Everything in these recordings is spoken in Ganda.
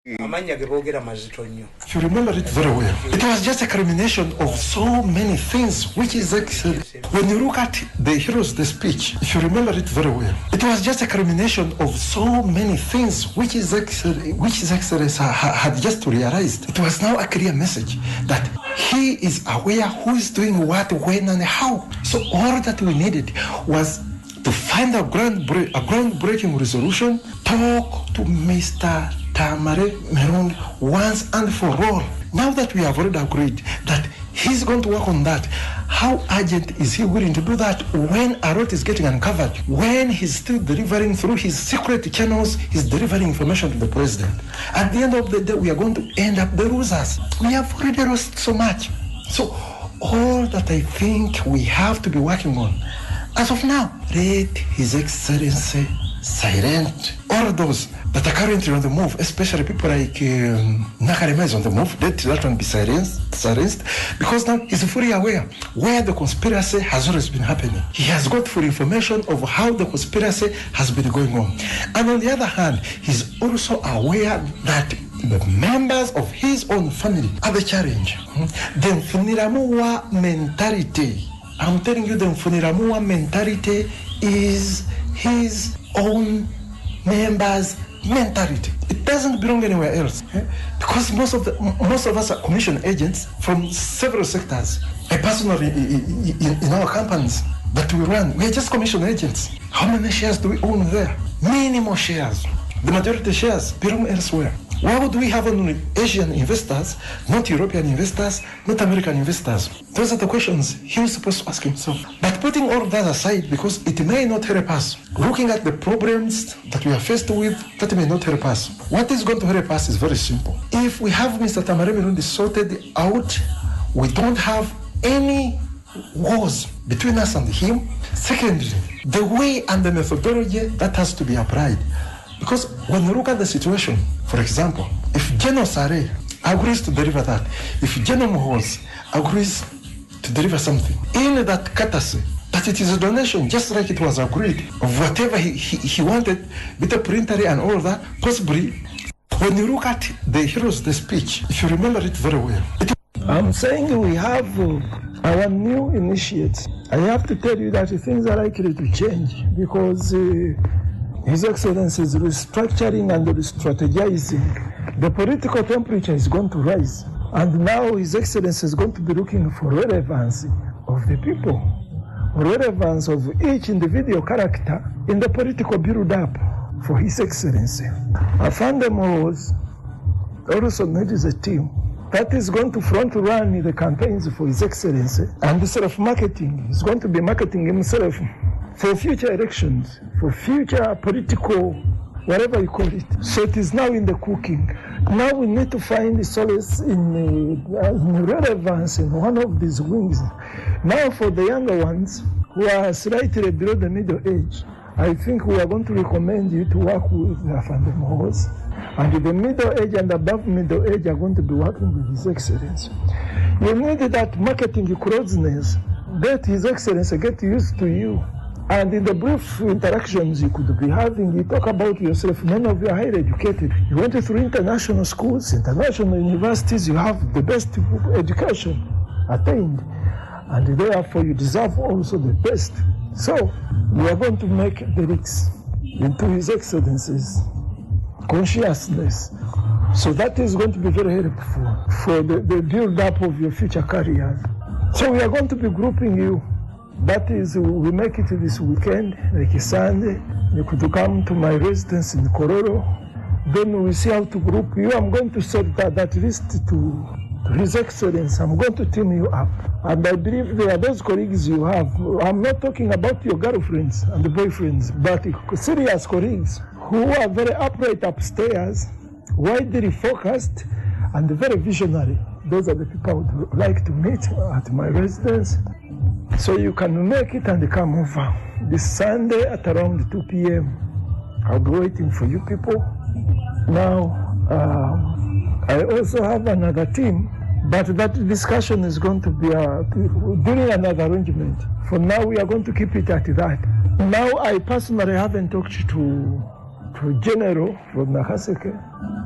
If you remember it very well, it was just a culmination of so many things, which is actually, when you look at the heroes, the speech, if you remember it very well, it was just a culmination of so many things, which is actually, had just realized. It was now a clear message that he is aware who is doing what, when, and how. So all that we needed was to find a groundbreaking resolution, talk to Mr. Tamale Mirundi once and for all. Now that we have already agreed that he's going to work on that, how urgent is he willing to do that when a lot is getting uncovered, when he's still delivering through his secret channels, he's delivering information to the president? At the end of the day, we are going to end up the losers. We have already lost so much. So all that I think we have to be working on, as of now, let His Excellency silent all those that are currently on the move, especially people like Nakarema is on the move. Let that one be silenced, because now he's fully aware where the conspiracy has always been happening. He has got full information of how the conspiracy has been going on. And on the other hand, he's also aware that the members of his own family are the challenge. The Mfuniramuwa mentality, I'm telling you, the Mfuniramuwa mentality is his own members' mentality. It doesn't belong anywhere else, because most of us are commission agents from several sectors. I personally, in our companies that we run, we are just commission agents. How many shares do we own there? Minimal shares. The majority shares belong elsewhere. Why would we have only Asian investors, not European investors, not American investors? Those are the questions he was supposed to ask himself. But putting all of that aside, because it may not help us, looking at the problems that we are faced with, that may not help us. What is going to help us is very simple. If we have Mr. Tamale Mirundi sorted out, we don't have any wars between us and him. Secondly, the way and the methodology that has to be applied. Because when you look at the situation, for example, if General Sare agrees to deliver that, if General Mohoz agrees to deliver something, in that courtesy, that it is a donation, just like it was agreed, of whatever he wanted, with the printer and all that, possibly, when you look at the heroes, the speech, if you remember it very well. I'm saying we have our new initiates. I have to tell you that things are likely to change, because His Excellency is restructuring and re-strategizing. The political temperature is going to rise. And now His Excellency is going to be looking for relevance of the people, relevance of each individual character in the political build-up for His Excellency. Afande Mohoz also needs a team that is going to front-run the campaigns for His Excellency, and the self-marketing. He's going to be marketing himself for future elections, for future political, whatever you call it. So it is now in the cooking. Now we need to find solace in relevance in one of these wings. Now for the younger ones who are slightly below the middle age, I think we are going to recommend you to work with Afande Mohoz. And the middle age and above middle age are going to be working with His Excellency. You need that marketing closeness. Let His Excellency get used to you. And in the brief interactions you could be having, you talk about yourself. Many of you are highly educated. You went through international schools, international universities. You have the best education attained. And therefore you deserve also the best. So we are going to make the leaks into His Excellency's consciousness. So that is going to be very helpful for the build-up of your future careers. So we are going to be grouping you. That is, we make it this weekend, like Sunday. You could come to my residence in Kororo. Then we see how to group you. I'm going to send that list to His Excellency. I'm going to team you up. And I believe there are those colleagues you have. I'm not talking about your girlfriends and the boyfriends, but serious colleagues who are very upright upstairs, widely focused, and very visionary. Those are the people I would like to meet at my residence. So you can make it and come over this Sunday at around 2 p.m. I'll be waiting for you people. Now, I also have another team, but that discussion is going to be during another arrangement. For now, we are going to keep it at that. Now, I personally haven't talked to to General from Nakaseke,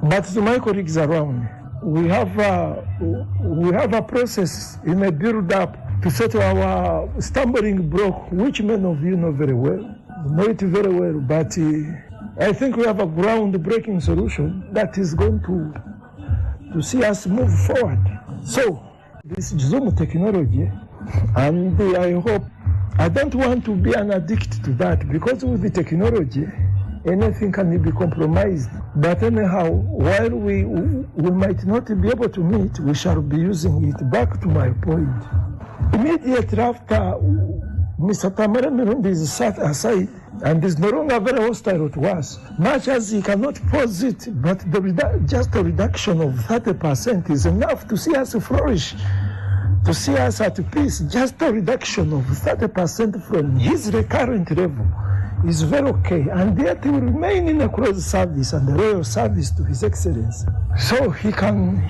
but to my colleagues around. We have a process in a build-up to settle our stumbling block, which many of you know very well. Know it very well, but I think we have a ground-breaking solution that is going to see us move forward. So, this Zoom technology, and I don't want to be an addict to that, because with the technology, anything can be compromised. But anyhow, while we might not be able to meet, we shall be using it. Back to my point. Immediately after Mr. Tamale Mirundi is set aside and is no longer very hostile to us, much as he cannot pause it, but just a reduction of 30% is enough to see us flourish, to see us at peace. Just a reduction of 30% from his current level is very okay, and yet he will remain in a close service and a loyal service to His Excellency. So he can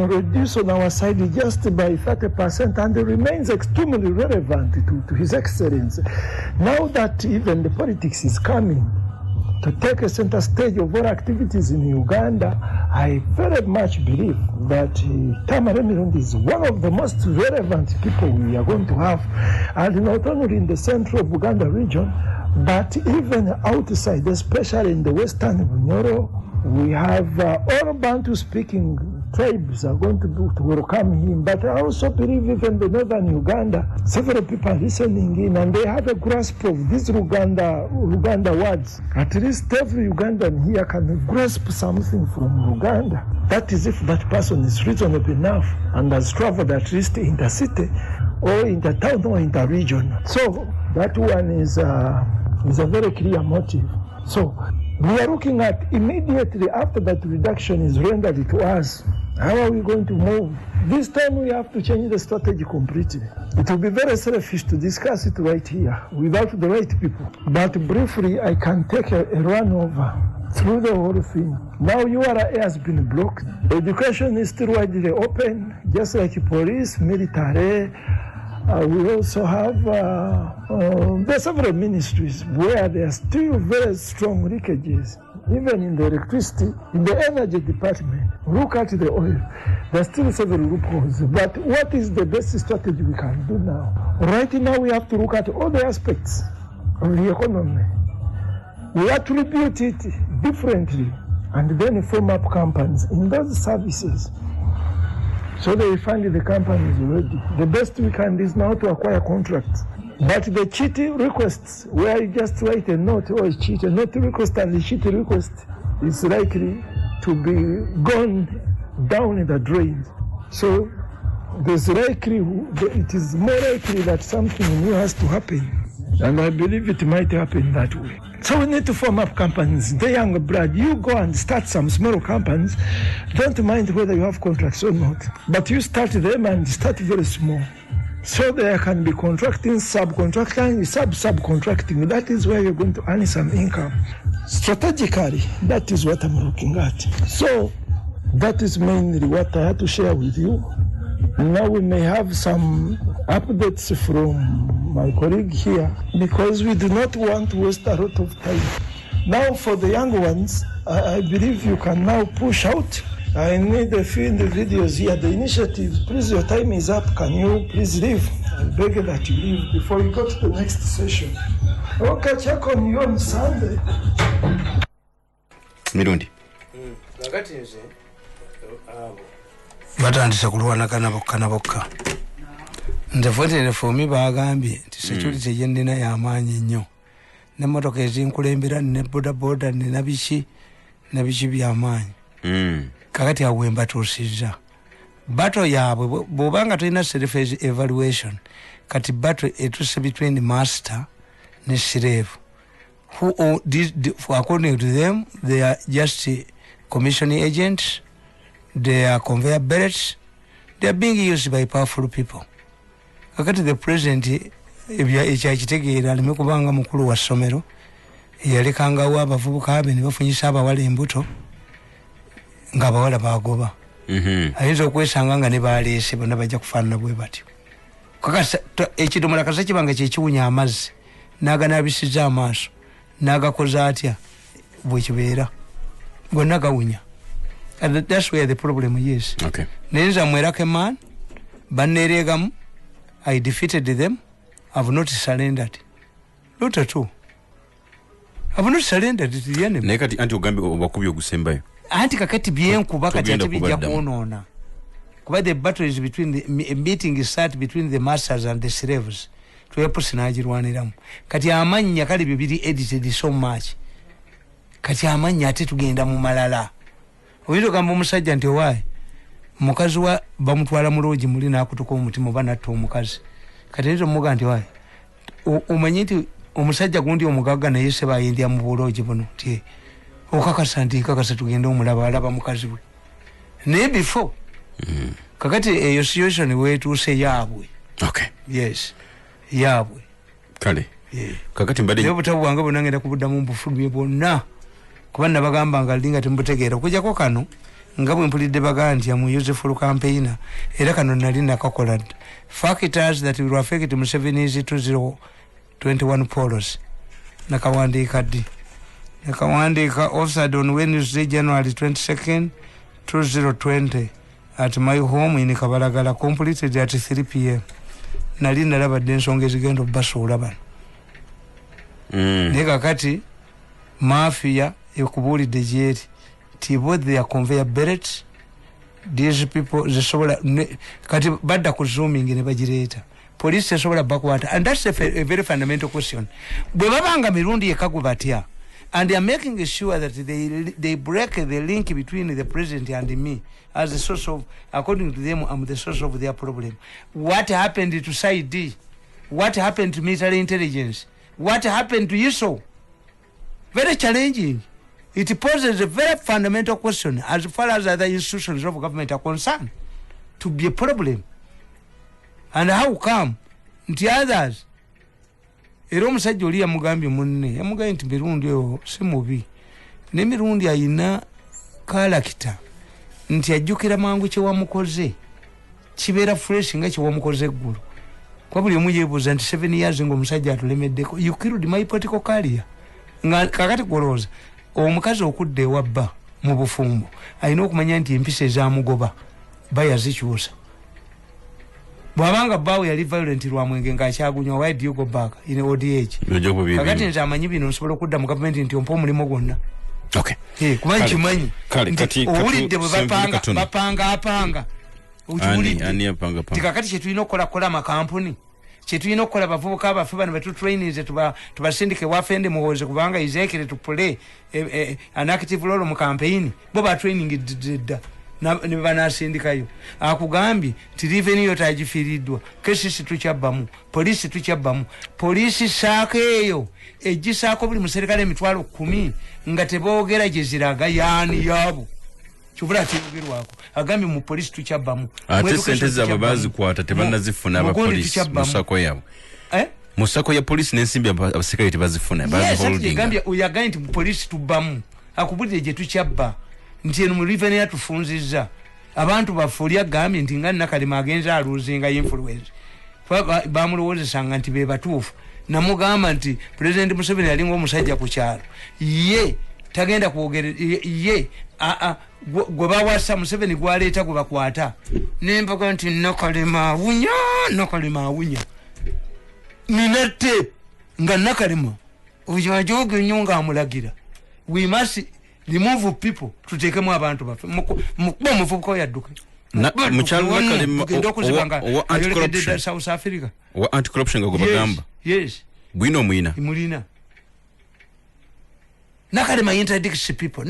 reduce on our side just by 30% and remains extremely relevant to His Excellency. Now that even the politics is coming to take a center stage of all activities in Uganda, I very much believe that Tamale Mirundi is one of the most relevant people we are going to have, and not only in the central of Uganda region, but even outside, especially in the western Bunyoro, we have all Bantu-speaking tribes are going to welcome him. But I also believe even the northern Uganda, several people are listening in, and they have a grasp of these Uganda words. At least every Ugandan here can grasp something from Uganda. That is if that person is reasonable enough and has traveled at least in the city or in the town or in the region. So that one is a very clear motive. So we are looking at immediately after that reduction is rendered to us, how are we going to move? This time we have to change the strategy completely. It will be very selfish to discuss it right here without the right people. But briefly, I can take a run over through the whole thing. Now URA has been blocked. Education is still widely open, just like police, military. We also have there are several ministries where there are still very strong leakages, even in the electricity, in the energy department. Look at the oil. There are still several loopholes. But what is the best strategy we can do now? Right now we have to look at all the aspects of the economy. We attribute it differently and then form up companies in those services. So they find the companies ready. The best we can do is now to acquire contracts. But the cheating requests, where you just write a note or cheat, a note request and the cheat request is likely to be gone down in the drain. So there's likely, it is more likely that something new has to happen. And I believe it might happen that way. So we need to form up companies. The young blood, you go and start some small companies. Don't mind whether you have contracts or not. But you start them and start very small. So there can be contracting, subcontracting, subcontracting. That is where you're going to earn some income. Strategically, that is what I'm looking at. So that is mainly what I had to share with you. Now we may have some updates from my colleague here, because we do not want to waste a lot of time. Now for the young ones, I believe you can now push out. I need a few in the videos here, the initiatives. Please, your time is up. Can you please leave? I beg that you leave before you go to the next session. Okay, check on you on Sunday. Mirundi. Batandise kulwana kana bokka. Ndevotere fomi bagambye nti security yendina y'amaanyi nnyo. Ne motoka ezinkulembera ne boda ne nabishi by'amaanyi. Kakati awemba tusiza. Battle yaabwe bobanga tulina self evaluation. Kati battle etuse between the master ne slave. Who according to them, they are just commissioning agents. They are conveyor belts. They are being used by powerful people. Kakati the president ekitegeera aleme kubanga mukulu wa ssomero yalekangawo abavubuka abe ne bafunyisa abawala embuto ng'abawala bagoba. Ayinza okwesanga nga ne baleese bonna bajja kufaanana bwe batyo. Kakasa ekidomola kasa kibanga kyekiwunya amazzi n'aganaabisiza amaaso n'agakoza atya bwekibeera gonna gawunya. And that's where the problem is. Okay. Nenza mwerake man banneregamu. I defeated them. I've not surrendered. Not at all. I've not surrendered to the enemy. Nekati anti ugambi wakubi ogusembayo. Anti kakati byenkuba kati ate bijja kuonoona. Kuba the battle is between the meeting is start between the masters and the slaves. Tuwepo sinajirwaniramu. Kati amanya kali bibiri edited so much. Kati amanya ate tugenda mu malala. Oyito gamba omusajja nti wae mukazi wa bamutwala mu loogi muli nakutuka omutima banatta omukazi. Kati nito muga nti wae omanyi nti omusajja gundi omugaga naye se bayindya mu buloogi buno ti okakasa nti kakasa tugenda omulaba alaba mukazi we naye before kakati eyo situation wetuuse yaabwe. Okay. Yes, yaabwe kale kakati mbadde naye obutabu bwange bonna ngenda kubuddamu mbufulumye bwonna kuba nabagamba nga linga tembutegeera okujjako kano nga bwe mpulidde bagaa nti amu useful campaigner era kano nali nakakola factors that will affect Museveni's 2021 polls nakawandiika ddi nakawandiika offered on Wednesday January 22nd 2020 at my home in Kabalagala, completed at 3 p.m. nali nalabadde ensonga ezigenda obbasuula bano naye kakati Mafia ekubuulidde gyeri ti both their conveyor belts these people zisobola kati badda ku zooming ne bagireeta police tesobola bakwata and that's a very fundamental question. Bwe babanga Mirundi yekagwe batya and they are making sure that they break the link between the president and me as the source of, according to them, I'm the source of their problem. What happened to SID? What happened to military intelligence? What happened to ISO? Very challenging. It poses a very fundamental question as far as other institutions of government are concerned to be a problem. And how come the others? Era omusajja oli yamugambye munne yamugambye nti Mirundi oyo si mubi ne Mirundi ayina kalakita nti ajjukira mangu kye wamukoze kibeera fresh nga kye wamukoze eggulu kwa buli omu yeebuuza nti 7 years ng'omusajja atulemeddeko you killed my political career nga kakati golooza omukazi okudda ewabba mu bufumbo alina okumanya nti empisa ezaamugoba bayazikyusa bwabanga bawe yali violent lwa mwenge ng'akyagunywa why do you go back in old age kakati nze amanyi bino nsobola okudda mu gavumenti nti ompa omulimu gwonna kuba nkimanyi owulidde bwe bapanga ti kakati kyetulina okukola amakampuni kyetulina okukola bavubuka abaffe bano betutrainise tubasindike wafende muwoze kubanga izekere tupule an active role mu campaign bo batraining dda ne banasindikayo akugambye ti revenue yotagifiiriddwa kesisi tukyabbamu polisi tukyabbamu polisi saako eyo egisaako buli muserikale emitwalo 10 nga teboogera gye ziraga yaani yaabo kibula kyogerwako agambye mu polisi tukyabbamu ate sente zaabwe bazikwata tebannazifuna abapolisi musako yabwe musako ya polisi n'ensimbi abaserikale tebazifuna bagambye oyagambye nti mu polisi tubbamu akubulire gye tukyabba nti eno mu revenue yatufunzizza abantu baffe agambye nti nga Nakalema agenza aluzinga influence bamulowozesanga nti be batuufu namugamba nti President Museveni yalinga omusajja ku kyalo ye tagenda kwogera ye gwe bawasa Museveni gwaleeta gwe bakwata nembaga nti Nakalema awunya ninate nga Nakalema ojajoge nnyo ng'amulagira we must remove people tutekemu abantu baffe mukuba omuvubuka oyadduke mukyalo Nakalema owa anti-corruption South Africa owa anti-corruption nga gwe bagamba yes gwino omuyina mulina Nakalema interdicts people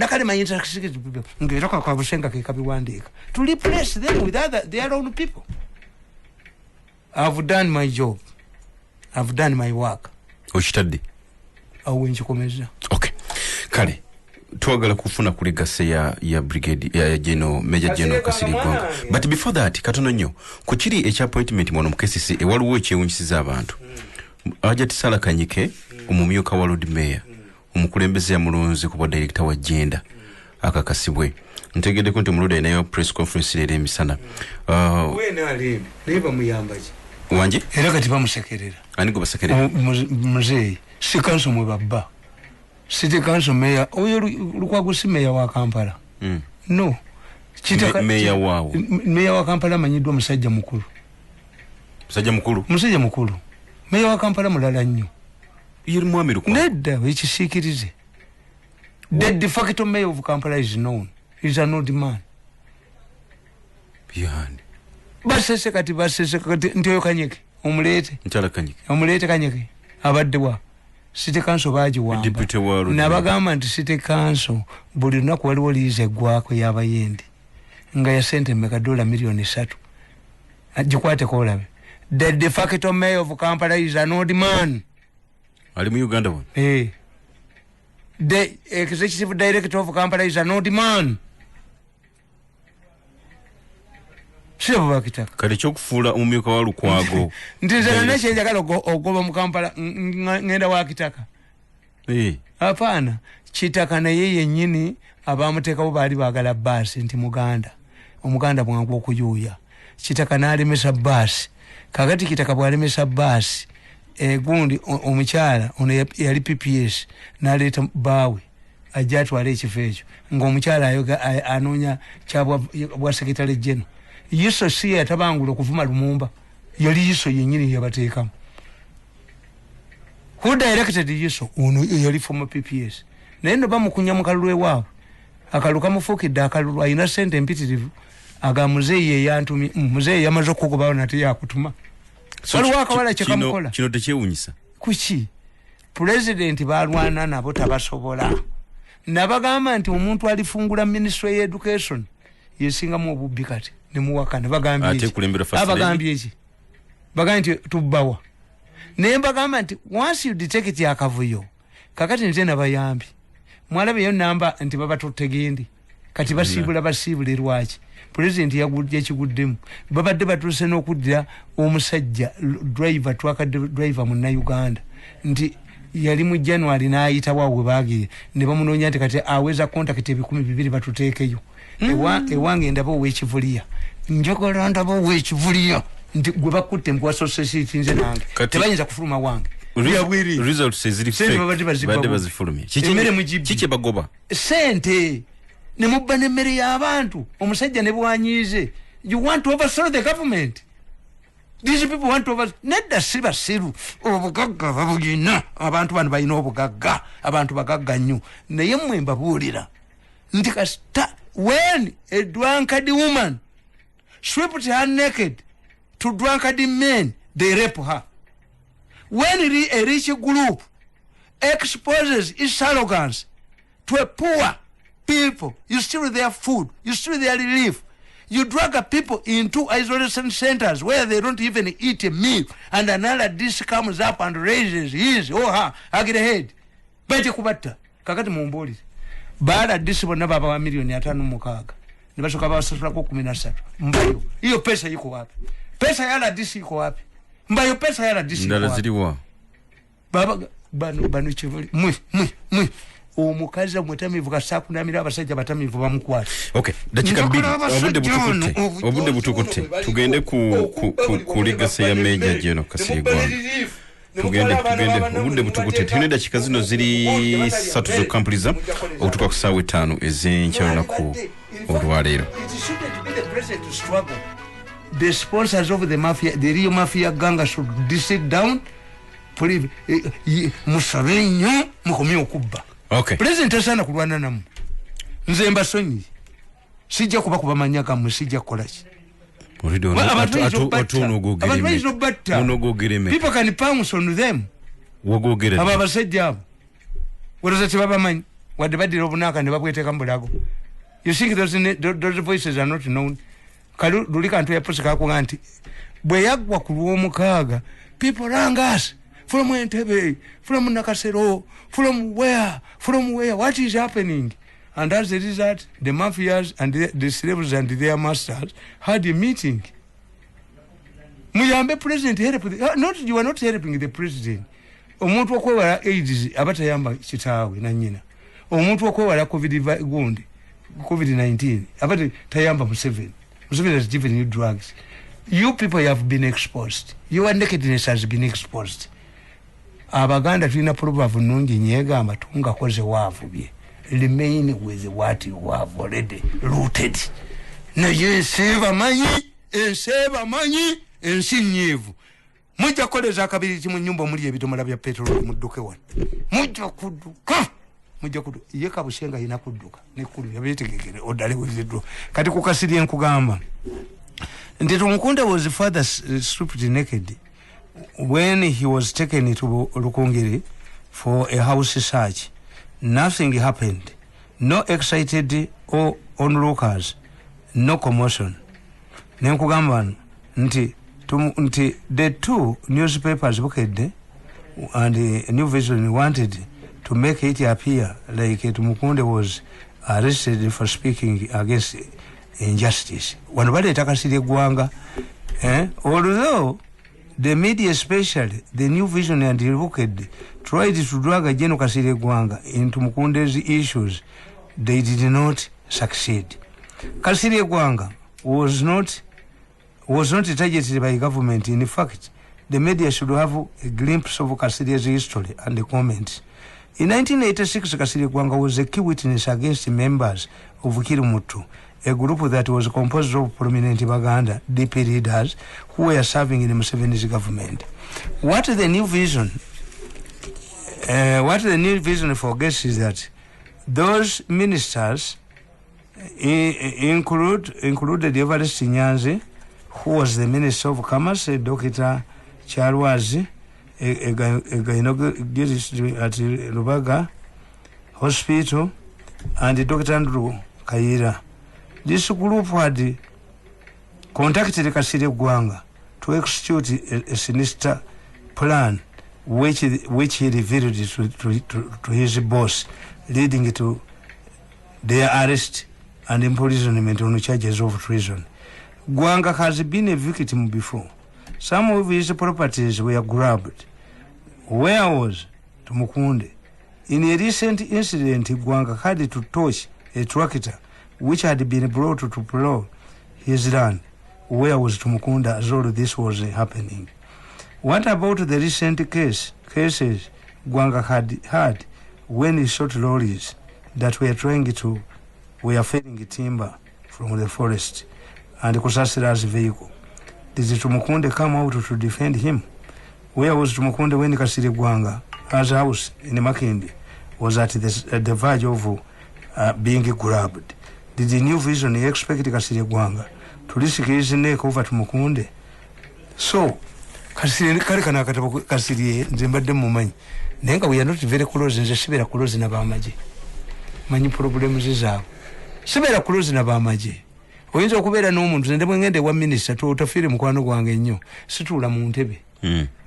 ngetoka kwa Busenga ke kabiwandiika to replace them with their own people. I've done my job, I've done my work. Okitadde awenkikomeza okay kale twagala kufuna ku legacy ya brigade ya General Major General Kasiri Gwanga but before that katono nnyo ku kiri appointment mwono mu KCC ewaliwo ekyewunyisiza abantu Ajat Sala Kanyike omumyuka wa Lord Mayor omukulembeze ya mulonzi ku director wa gender akakasibwe ntegede ko nti muluda inayo press conference lere emisana wena ali neba muyambaje wanje era kati bamusekerera ani go basekerera muzee sikanso mwe babba City Council Mayor, Lukwagusi Mayor wa Kampala. No. Mayor wao. Mayor wa Kampala manyidwa musajja mukulu. Musajja mukulu? Musajja mukulu. Mayor wa Kampala mulala nnyo. Yiri mwami Lukwa. Nedda ekisikirize. The de facto mayor of Kampala is known. He's an old man. Yani. Basese kati ntiyo Kanyeke. Omulete. Nchala Kanyeke. Omulete Kanyeke. Abadde wa. City Council baji wamba. Deputy wa Rudi. Nabagamba nti City Council buli lunaku waliwo liize eggwako y'abayendi. Nga ya sente mmeka $3 million. Gikwate kolabe. The de facto mayor of Kampala is an old man. Ali mu Uganda one? The executive director of Kampala is an old man. Sebo bakitaka. Kali chokufuula omumyuka wa Lukwago. Ndizana nashe njagala ogoba mu Kampala ngenda wakitaka. Hapana. Kitaka na yeye nyini abamuteekawo baali baagala basi nti Muganda. Omuganda bwangu okuyuya. Kitaka n'alemesa basi. Kakati kitaka bwalemesa basi. Gundi omukyala ono yali PPS n'aleeta baawe ajja atwala ekifo ekyo ng'omukyala anoonya kyabwa sekretary general Yiso si yatabangula okuvuma Lumumba yali Yiso yennyini yabateekamu. Who directed Yiso? Ono yali former PPS. Naye no bamukunya mu kalulu ewaabwe akalulu kamufuukidde akalulu alina ssente empitirivu aga muzeeyi eyantumye muzeeyi yamaze okugobawo nate yakutuma. Waliwo akawala kyekamukola. Kino tekyewunyisa. Kuki? President balwana nabo tabasobola. Nabagamba nti omuntu alifungula Ministry of Education yesinga mu obubbi kati ne muwakana bagambye ate kulembera first lady. Abagambye eki. Bagambye nti tubbawa. Ne mbagamba nti once you detect akavuyo kakati nze nabayambi. Mwalabe yo namba nti baba tutegendi. Kati basiibula lwaki. President yagudde ekiguddemu babadde batuse n'okuddira omusajja driver twaka driver mu Uganda nti yali mu January n'ayita wawe baagire ne bamunoonya nti kati aweza contact 200 batuteekeyo ewange ndabo w'ekivuliya njagala ndabo w'ekivuliya nti gwe bakutte mu association nze nange tebayinza kufuluma wange results ziri fake badde bazifulumye kiki bagoba sente ne mubba n'emmere y'abantu omusajja ne bwanyize. You want to overthrow the government. These people want to overthrow. Nedda siba siru obugagga babulina abantu bano balina obugagga abantu bagagga nnyo naye mmwe mbabuulira nti kasita when a drunkard woman stripped her naked to drunkard men they rape her. When a rich group exposes its arrogance to a poor people, you steal their food, you steal their relief, you drag people into isolation centers where they don't even eat a meal, and another dish comes up and raises his or her agile head. Bete kubata kakati mumbuli baada dishi bonna baba wa milioni 5.6 nibasoka basasula ko 13 mbayo hiyo pesa iko wapi? Pesa yala dishi iko wapi? Mbayo pesa yala dishi ndala ziliwa baba banu chivuli mwi omukazi omutamivu kasakunamira abasajja batamivu bamukwata. Okay, dakika 2 obudde butukutte tugende ku legacy ya Major General Kasirye. Tugende obudde butukutte tugende dakika zino ziri 3 zokampuliza okutuka ku ssaawa 5 ez'enkya lunaku olwaleero. The sponsors of the mafia, the real mafia gang should sit down. Please, musabe nnyo mukomye okubba. Okay. President asana kulwana namu. Nze mbasonyi. Sijja kuba kubamanya kamwe sijja kolaki. People can pounce on them. Aba basajja abo. Wazati baba manyi. Wadibadi robunaka ne babweteka mbulago. You think those voices are not known. Kalu dulika ntu yaposeka ko nganti bwe yagwa ku lw'omukaaga people rang us from Entebbe, from Nakasero, from where, what is happening? And as a result, the mafias and the slaves and their masters had a meeting. Muyambe president help you are not helping the president. Omuntu okwewala AIDS abatayamba kitaawe na nnyina. Omuntu okwewala COVID-19 abatayamba Museveni. Museveni has given you drugs. You people have been exposed. Your nakedness has been exposed. abaganda tulina proverb nungi nyegamba tunga koze wavubye remain with what you have already rooted naye enseba manyi ensinyivu mujja koleza akabiri mu nyumba omuli ebidomola bya petrol mudduke wano mujja kudduka ye kabushenga ina kudduka nekulu yabetegekere odale weziddwa kati kukasiri enkugamba nti Tumukunde was further stripped naked when he was taken to Lukungiri for a house search. Nothing happened. No excited or onlookers. No commotion. Nenkugamba nti the two newspapers Bukede and the New Vision wanted to make it appear like Tumukunde was arrested for speaking against injustice. Wanabale takasiri gwanga although the media, especially the New Vision and the Bukede, tried to drag General Kasiri Gwanga into Tumukunde's issues, they did not succeed. Kasiri Gwanga was not targeted by government. In fact, the media should have a glimpse of Kasiri's history and the comments. In 1986, Kasiri Gwanga was a key witness against members of Kirumutu, a group that was composed of prominent Baganda DP leaders who were serving in the Museveni's government. What the New Vision forgets is that those ministers included Evarist Nyanzi, who was the Minister of Commerce, Dr. Charwazi, a gynecologist at Lubaga Hospital, and Dr. Andrew Kaira. This group had contacted Kasiri Gwanga to execute a sinister plan which he revealed to his boss, leading to their arrest and imprisonment on charges of treason. Gwanga has been a victim before. Some of his properties were grabbed. Where was Tumukunde? In a recent incident, Gwanga had to touch a tractor which had been brought to plow his land. Where was Tumukunde as all this was happening? What about the recent cases Gwanga had when he shot lorries that were felling timber from the forest and Kusasira's vehicle? Did Tumukunde come out to defend him? Where was Tumukunde when Kasiri Gwanga, as house in Makindi, was at the verge of being grabbed? Did the New Vision expect Kasiri Gwanga to risk his neck over Tumukunde? So, Kasiri Zimbabwe Mumanyi. Nenga we are not very close in the Sibera close in Abamaji. Many problems is out. Sibera close in Abamaji. Oyinza okubeera n'omuntu nende bwengende wa minister tofire mukwano gwange nnyo situula mu ntebe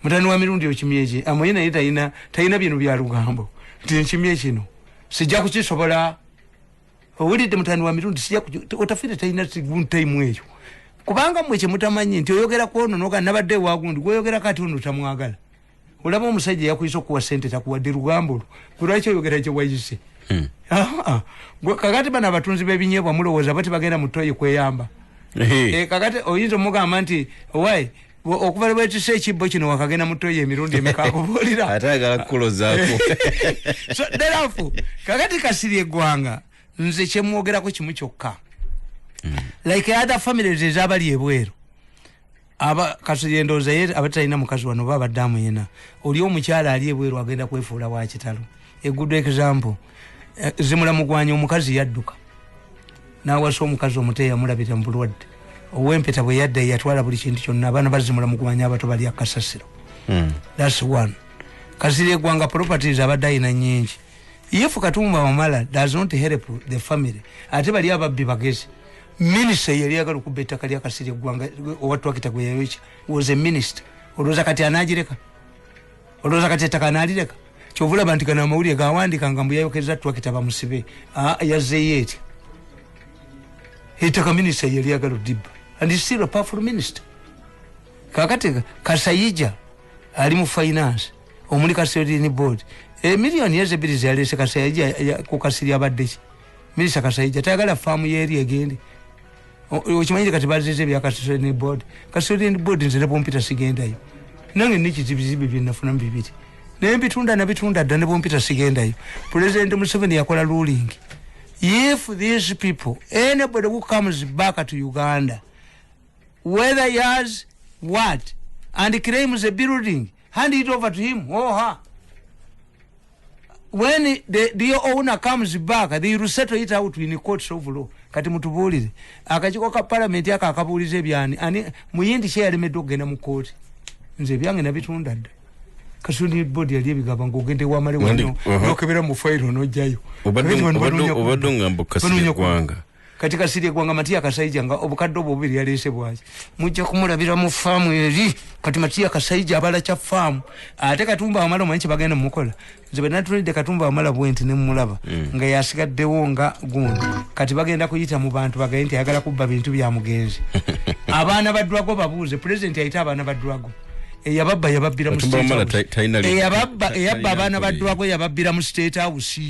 mutani wa mirundi okimye ki amoye naye tayina bino bya lugambo nti nkimye kino sijja kukisobola owulidde mutani wa mirundi sijja otafire tayina time eyo kubanga mwe kyemutamanyi nti oyogera kwono noga nabadde wagundi gwoyogera kati ono tamwagala olaba omusajja yakuyisa okuwa sente takuwadde lugambo kulwaki oyogera kye wayise kakati bana abatunzi b'ebinyeebwa mulowooza bati bagenda mu toyi kweyamba kakati oyinza omugamba nti owaayi okuva lwetisa ekibbo kino wakagenda mu toyi emirundi emikakubuulira ate agala kukulozaako so therefore kakati Kasiri Gwanga nze kyemwogerako kimu kyokka like other families ezabali ebweru Kasiri endowooza ye abatalina mukazi wano babadde amuyina oli omukyala ali ebweru agenda kwefuula wa kitalo a good example zimula mugwanya omukazi yadduka nawasa omukazi omuteeya mulabira mu bulwadde owempeta bwe yadda yatwala buli kintu kyonna abaana bazimula mugwanya abato bali akasasiro that's one. Kasiri Gwanga properties abadde ayina nnyingi if Katumba Wamala does not help the family ate bali ababbi bagezi minister yali yagala okubba ettaka lya Kasiri Gwanga owatwakita gwe yayoki was a minister olowooza kati anaagireka olowooza kati ettaka anaalireka kyovulaba nti kana amawulire gawandika nga mbuyayokeza twakita bamusibe yazzeeyo etya ettaka minister yali yagala odibba and is still a powerful minister. Kakati Kasayija ali mu finance omuli Custodian board million ezebiri zalese Kasayija ku Kasiri abadde ki minister Kasayija tayagala faamu yeri egende okimanyi kati bazeze bya Custodian board nze ne Pompita sigendayo nange niki zibizibi bye nafuna mu bibiri Nebitunda na bitunda dda ne bompita sigendayo. President Museveni yakola ruling. If these people, anybody who comes back to Uganda, whether he has what, and claims a building, hand it over to him or her. When the owner comes back, they will settle it out in the courts of law. Kati mutubulire. Akachiko ka parliament yaka akabulize byani. Ani muyindi share medogena mu court. Nze byange na bitunda dda. Kasuni body yali bigaba ngogende wa mali wano. Nokebera mu file no jayo. Obaddo ngambo kasiri gwanga. Katika siri gwanga Matia Kasaija nga obukaddo bubiri yalese bwaje. Mujja kumulabira mu farm eri kati Matia Kasaija abala cha farm. Ate Katumba amala mwanchi bagenda mukola. Nze natulide Katumba amala bwenti ne mulaba. Nga yasigaddewo nga gundi. Kati bagenda kuyita mu bantu bagenti ayagala kubba bintu bya mugenzi. Abaana badwago babuze president yayita abaana badwago. Yababba yababbira mu state house. Yababba abaana badwago yababbira mu state house.